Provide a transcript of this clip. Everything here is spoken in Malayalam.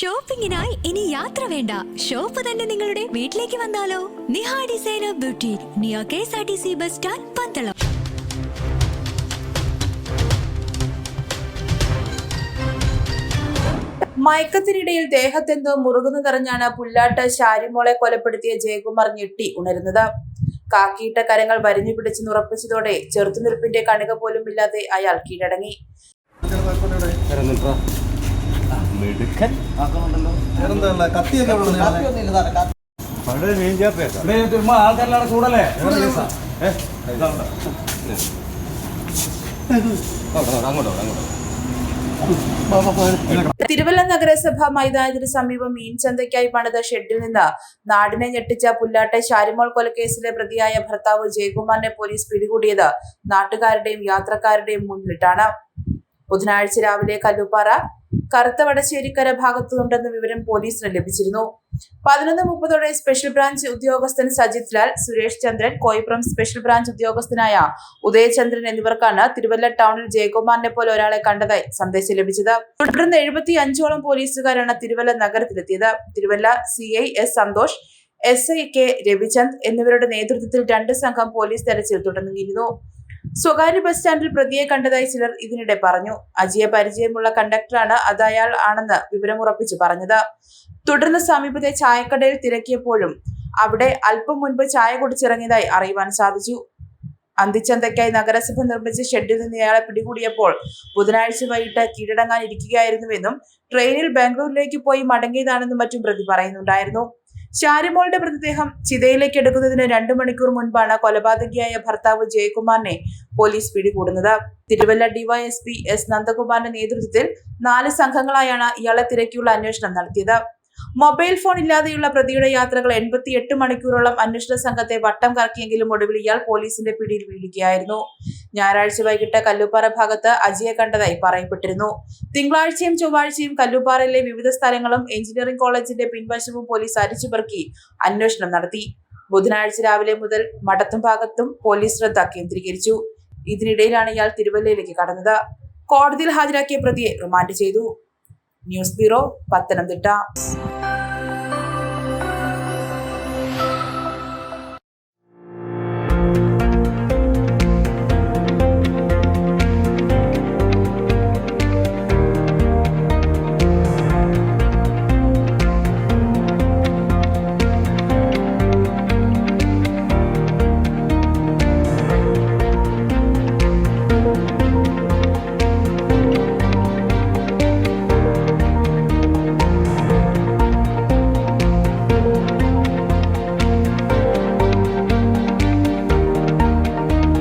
ഷോപ്പിംഗിനായി ഇനി യാത്ര വേണ്ട, ഷോപ്പ് തന്നെ നിങ്ങളുടെ വീട്ടിലേക്ക് വന്നാലോ? Niha designer beauty near KSRTC bus stand, Pandalam. മയക്കത്തിനിടയിൽ ദേഹത്തെന്തോ മുറുകുന്നു നിറഞ്ഞാണ് പുല്ലാട്ട് ശാരിമോളെ കൊലപ്പെടുത്തിയ ജയകുമാർ ഞെട്ടി ഉണരുന്നത്. കാക്കിയിട്ട കരങ്ങൾ വരിഞ്ഞു പിടിച്ചെന്നുറപ്പിച്ചതോടെ ചെറുത്തുനിൽപ്പിന്റെ കണിക പോലും ഇല്ലാതെ അയാൾ കീഴടങ്ങി. തിരുവല്ല നഗരസഭ മൈതാനത്തിന് സമീപം മീൻചന്തയ്ക്കായി പണിത ഷെഡിൽ നിന്ന് നാടിനെ ഞെട്ടിച്ച പുല്ലാട്ടെ ശാരിമോൾ കൊലക്കേസിലെ പ്രതിയായ ഭർത്താവ് ജയകുമാറിനെ പോലീസ് പിടികൂടിയത് നാട്ടുകാരുടെയും യാത്രക്കാരുടെയും മുന്നിലിട്ടാണ്. ബുധനാഴ്ച രാവിലെ കല്ലുപ്പാറ കറുത്ത വടശ്ശേരിക്കര ഭാഗത്തുണ്ടെന്ന വിവരം പോലീസിന് ലഭിച്ചിരുന്നു. 11:30 സ്പെഷ്യൽ ബ്രാഞ്ച് ഉദ്യോഗസ്ഥൻ സജിത് ലാൽ, സുരേഷ് ചന്ദ്രൻ, കോയിപ്പുറം സ്പെഷ്യൽ ബ്രാഞ്ച് ഉദ്യോഗസ്ഥനായ ഉദയചന്ദ്രൻ എന്നിവർക്കാണ് തിരുവല്ല ടൗണിൽ ജയകുമാറിനെ പോലെ ഒരാളെ കണ്ടതായി സന്ദേശം ലഭിച്ചത്. തുടർന്ന് 75ഓളം പോലീസുകാരാണ് Thiruvalla നഗരത്തിലെത്തിയത്. Thiruvalla CI S Santhosh, SI K രവിചന്ദ് എന്നിവരുടെ നേതൃത്വത്തിൽ 2 സംഘം പോലീസ് തെരച്ചിൽ തുടങ്ങിയിരുന്നു. സ്വകാര്യ ബസ് സ്റ്റാൻഡിൽ പ്രതിയെ കണ്ടതായി ചിലർ ഇതിനിടെ പറഞ്ഞു. അജിയെ പരിചയമുള്ള കണ്ടക്ടറാണ് അത് അയാൾ ആണെന്ന് വിവരമുറപ്പിച്ച് പറഞ്ഞത്. തുടർന്ന് സമീപത്തെ ചായക്കടയിൽ തിരക്കിയപ്പോഴും അവിടെ അല്പം മുൻപ് ചായ കുടിച്ചിറങ്ങിയതായി അറിയുവാൻ സാധിച്ചു. അന്തിച്ചന്തയ്ക്കായി നഗരസഭ നിർമ്മിച്ച ഷെഡിൽ നിന്ന് ഇയാളെ പിടികൂടിയപ്പോൾ ബുധനാഴ്ച വൈകിട്ട് കീഴടങ്ങാനിരിക്കുകയായിരുന്നുവെന്നും ട്രെയിനിൽ ബാംഗ്ലൂരിലേക്ക് പോയി മടങ്ങിയതാണെന്നും മറ്റും പ്രതി പറയുന്നുണ്ടായിരുന്നു. ശാരിമോളുടെ മൃതദേഹം ചിതയിലേക്ക് എടുക്കുന്നതിന് 2 മണിക്കൂർ മുൻപാണ് കൊലപാതകിയായ ഭർത്താവ് ജയകുമാറിനെ പോലീസ് പിടികൂടുന്നത്. തിരുവല്ല DYSP S നന്ദകുമാറിന്റെ നേതൃത്വത്തിൽ 4 സംഘങ്ങളായാണ് ഇയാളെ തിരക്കിയുള്ള അന്വേഷണം നടത്തിയത്. മൊബൈൽ ഫോൺ ഇല്ലാതെയുള്ള പ്രതിയുടെ യാത്രകൾ 88 മണിക്കൂറോളം അന്വേഷണ സംഘത്തെ വട്ടം കറക്കിയെങ്കിലും ഒടുവിൽ ഇയാൾ പോലീസിന്റെ പിടിയിൽ വീഴുകയായിരുന്നു. ഞായറാഴ്ച വൈകിട്ട് കല്ലുപ്പാറ ഭാഗത്ത് അജിയെ കണ്ടതായി പറയപ്പെട്ടിരുന്നു. തിങ്കളാഴ്ചയും ചൊവ്വാഴ്ചയും കല്ലുപ്പാറയിലെ വിവിധ സ്ഥലങ്ങളും എഞ്ചിനീയറിംഗ് കോളേജിന്റെ പിൻവശവും പോലീസ് അരിച്ചുപെറുക്കി അന്വേഷണം നടത്തി. ബുധനാഴ്ച രാവിലെ മുതൽ മടത്തും ഭാഗത്തും പോലീസ് ശ്രദ്ധ കേന്ദ്രീകരിച്ചു. ഇതിനിടയിലാണ് ഇയാൾ തിരുവല്ലയിലേക്ക് കടന്നത്. കോടതിയിൽ ഹാജരാക്കിയ പ്രതിയെ റിമാൻഡ് ചെയ്തു. News bureau, Pathanamthitta.